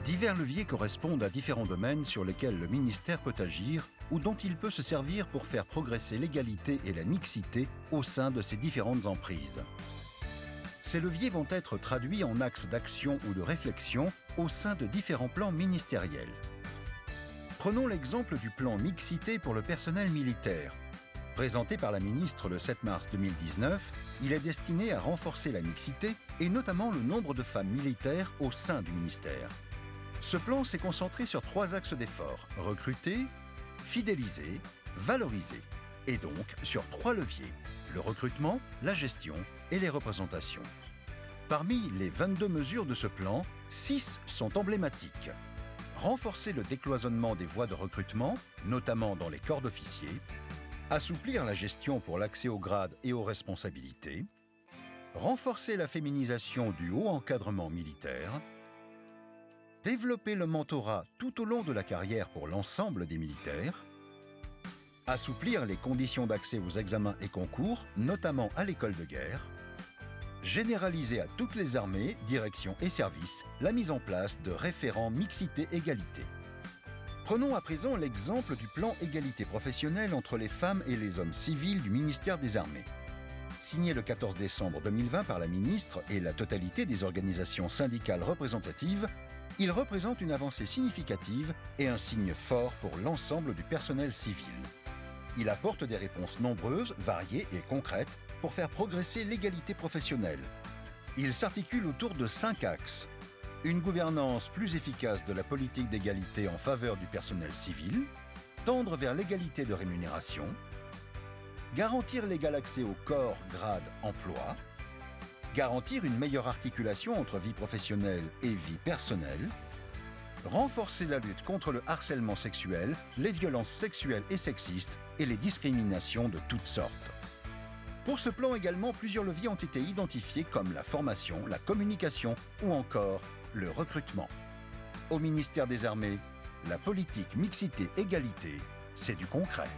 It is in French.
Divers leviers correspondent à différents domaines sur lesquels le ministère peut agir ou dont il peut se servir pour faire progresser l'égalité et la mixité au sein de ses différentes emprises. Ces leviers vont être traduits en axes d'action ou de réflexion au sein de différents plans ministériels. Prenons l'exemple du plan mixité pour le personnel militaire. Présenté par la ministre le 7 mars 2019, il est destiné à renforcer la mixité et notamment le nombre de femmes militaires au sein du ministère. Ce plan s'est concentré sur 3 axes d'effort: recruter, fidéliser, valoriser, et donc sur 3 leviers: le recrutement, la gestion et les représentations. Parmi les 22 mesures de ce plan, 6 sont emblématiques. Renforcer le décloisonnement des voies de recrutement, notamment dans les corps d'officiers, assouplir la gestion pour l'accès aux grades et aux responsabilités, renforcer la féminisation du haut encadrement militaire, développer le mentorat tout au long de la carrière pour l'ensemble des militaires, assouplir les conditions d'accès aux examens et concours, notamment à l'école de guerre, généraliser à toutes les armées, directions et services la mise en place de référents mixité-égalité. Prenons à présent l'exemple du plan égalité professionnelle entre les femmes et les hommes civils du ministère des Armées. Signé le 14 décembre 2020 par la ministre et la totalité des organisations syndicales représentatives, il représente une avancée significative et un signe fort pour l'ensemble du personnel civil. Il apporte des réponses nombreuses, variées et concrètes pour faire progresser l'égalité professionnelle. Il s'articule autour de 5 axes. Une gouvernance plus efficace de la politique d'égalité en faveur du personnel civil, tendre vers l'égalité de rémunération, garantir l'égal accès au corps, grades, emploi, garantir une meilleure articulation entre vie professionnelle et vie personnelle, renforcer la lutte contre le harcèlement sexuel, les violences sexuelles et sexistes et les discriminations de toutes sortes. Pour ce plan également, plusieurs leviers ont été identifiés comme la formation, la communication ou encore le recrutement. Au ministère des Armées, la politique mixité-égalité, c'est du concret.